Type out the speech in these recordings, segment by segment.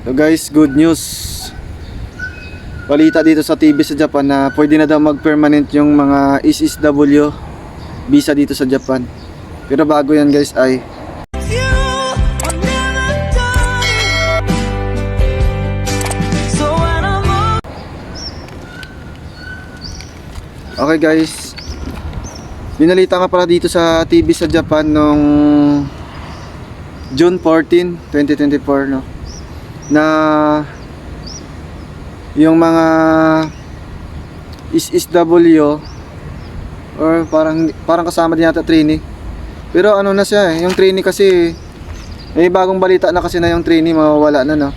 So guys, good news. Balita dito sa TV sa Japan na pwede na daw mag-permanent yung mga SSW visa dito sa Japan. Pero bago yan guys ay okay guys, binalita nga pala dito sa TV sa Japan nung June 14, 2024 no, na yung mga SSW or parang kasama din yata trainee. Pero ano na siya yung trainee kasi may bagong balita na kasi na yung trainee mawawala na no.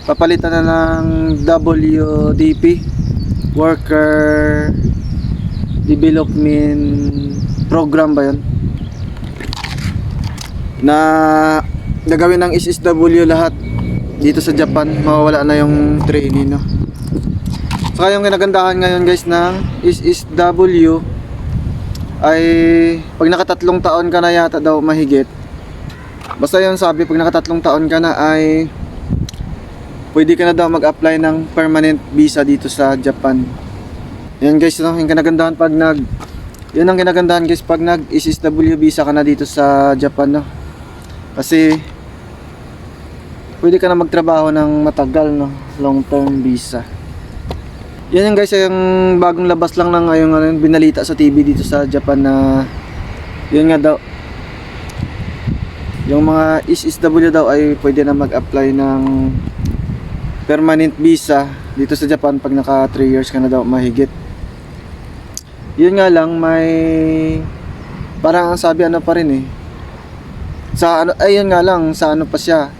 Papalitan na ng WDP, Worker Development Program ba yun? Na gagawin ng SSW lahat dito sa Japan, mawawala na yung trainee no. Saka yung kinagandahan ngayon guys ng SSW ay pag nakatatlong taon ka na yata daw mahigit, basta yun sabi, pag nakatatlong taon ka na ay pwede ka na daw mag-apply ng permanent visa dito sa Japan. Yan guys no, yung kinagandahan pag yun ang kinagandahan guys pag nag SSW visa ka na dito sa Japan no. Kasi pwede ka na magtrabaho ng matagal no, long term visa. Yan yung guys yung bagong labas lang ng ngayong binalita sa TV dito sa Japan na yun nga daw yung mga SSW daw ay pwede na mag-apply ng permanent visa dito sa Japan pag naka 3 years ka na daw mahigit. Yun nga lang may parang ang sabi ano pa rin sa ano, ayun nga lang sa ano pa siya,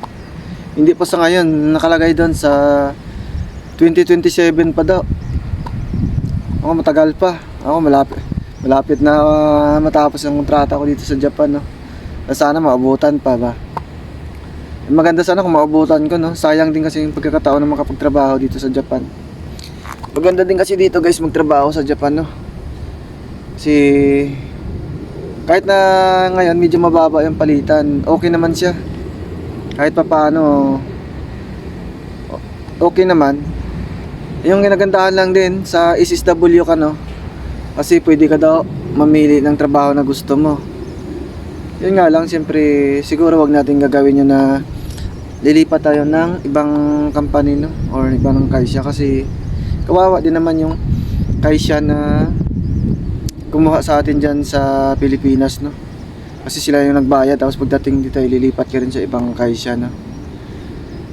hindi pa sa ngayon nakalagay doon sa 2027 pa daw. Ako matagal pa. Ako malapit na matapos ang kontrata ko dito sa Japan no. Sana maabutan pa ba. Maganda sana kung maabutan ko no. Sayang din kasi yung pagkakataon na makapagtrabaho dito sa Japan. Maganda din kasi dito guys magtrabaho sa Japan no. Kasi kahit na ngayon medyo mababa yung palitan, okay naman siya. Kahit pa paano okay naman. Yung ginagandahan lang din sa SSW ka no, kasi pwede ka daw mamili ng trabaho na gusto mo. Yun nga lang, siyempre siguro wag natin gagawin yun na lilipat tayo ng ibang company no, or ibang kaisya, kasi kawawa din naman yung kaisya na kumuha sa atin dyan sa Pilipinas no. Kasi sila yung nagbayad, tapos pagdating dito ililipat ka rin sa ibang kaisya no.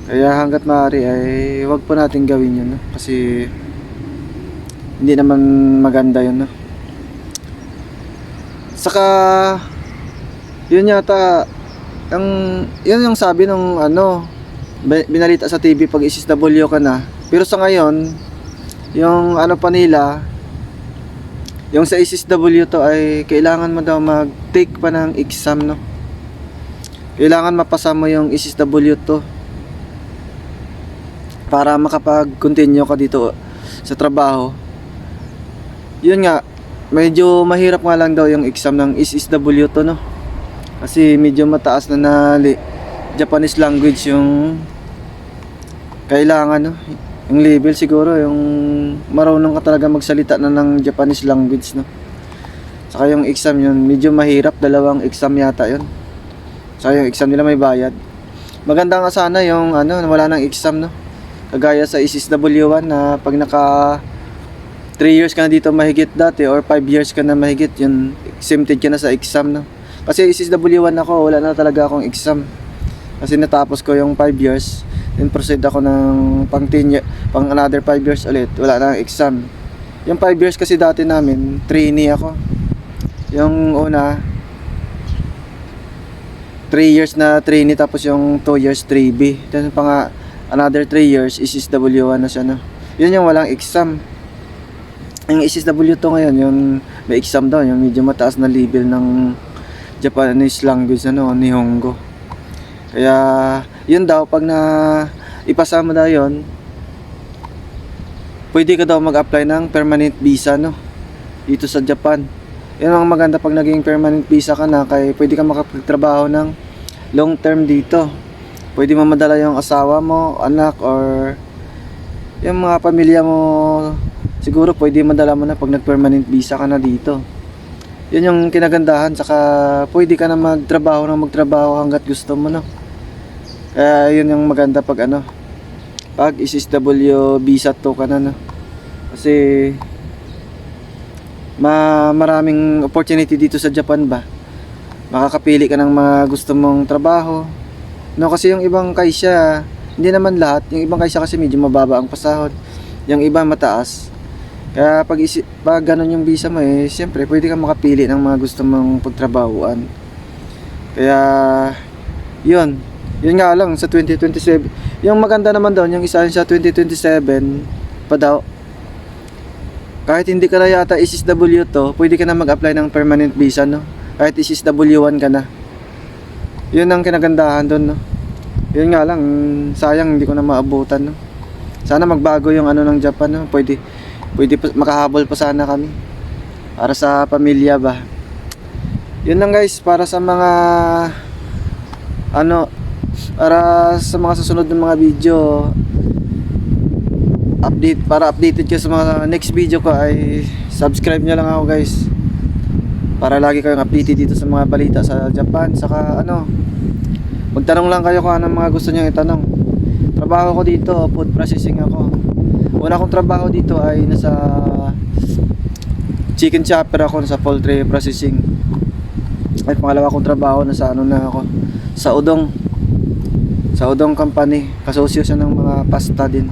Kaya hanggat maaari ay wag po natin gawin yun no? Kasi hindi naman maganda yun no? Saka yun yata yun yung sabi nung ano binalita sa TV pag SSW ka na. Pero sa ngayon yung ano pa nila, yung sa SSW to ay kailangan mo daw mag-take pa ng exam no. Kailangan mapasa mo yung SSW to para makapag-continue ka dito sa trabaho. Yun nga, medyo mahirap nga lang daw yung exam ng SSW to no. Kasi medyo mataas na Japanese language yung kailangan no. Yung level siguro yung marunong ka talaga magsalita na ng Japanese language no. Saka yung exam yun medyo mahirap, 2 exam yata yun. Saka yung exam nila may bayad. Maganda nga sana yung ano, wala nang exam no. Kagaya sa SSW1 na pag naka 3 years ka na dito mahigit dati or 5 years ka na mahigit, yun exempted ka na sa exam no. Kasi SSW1 ako, wala na talaga akong exam. Kasi natapos ko yung 5 years, then proceed ako ng pang another 5 years ulit, wala na exam. Yung 5 years kasi dati namin, trainee ako. Yung una 3 years na trainee, tapos yung 2 years 3B. Then another 3 years SSW1 na siya no. Yun yung walang exam. Ang SSW to ngayon, yung may exam daw, yung medyo mataas na level ng Japanese language ano, Nihongo. Kaya yun daw pag na ipasa mo daw yun, pwede ka daw mag-apply ng permanent visa no dito sa Japan. Yan ang maganda pag naging permanent visa ka na, kaya pwede ka makapagtrabaho ng long term dito. Pwede mo madala yung asawa mo, anak, or yung mga pamilya mo. Siguro pwede madala mo na pag nag-permanent visa ka na dito. Yun yung kinagandahan, saka pwede ka na magtrabaho hanggat gusto mo, no? Kaya yun yung maganda pag pag SSW visa to ka na, no? Kasi maraming opportunity dito sa Japan ba. Makakapili ka ng mga gusto mong trabaho. No, kasi yung ibang kaisya, hindi naman lahat. Yung ibang kaisya kasi medyo mababa ang pasahod. Yung iba mataas. Kaya pag ganun yung visa mo siyempre pwede kang makapili ng mga gusto mong pagtrabahuan. Kaya yun nga lang sa 2027. Yung maganda naman daw, yung isa sa 2027 pa daw. Kahit hindi ka na yata SSW to, pwede ka na mag-apply ng permanent visa, no? Kahit SSW1 ka na. Yun ang kinagandahan doon, no? Yun nga lang, sayang hindi ko na maabutan, no? Sana magbago yung ng Japan, no? Pwede makahabol pa sana kami para sa pamilya ba. Yun lang guys, para sa mga para sa mga susunod ng mga video para updated kayo sa mga next video ko, ay subscribe nyo lang ako guys, para lagi kayong updated dito sa mga balita sa Japan. Saka magtanong lang kayo kung anong mga gusto nyo itanong. Trabaho ko dito, food processing ako. Una kong trabaho dito ay nasa chicken chopper ako, nasa poultry processing. At pangalawa kong trabaho nasa sa udong company, kasosyo siya ng mga pasta din.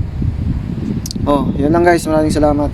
Yun lang guys, maraming salamat.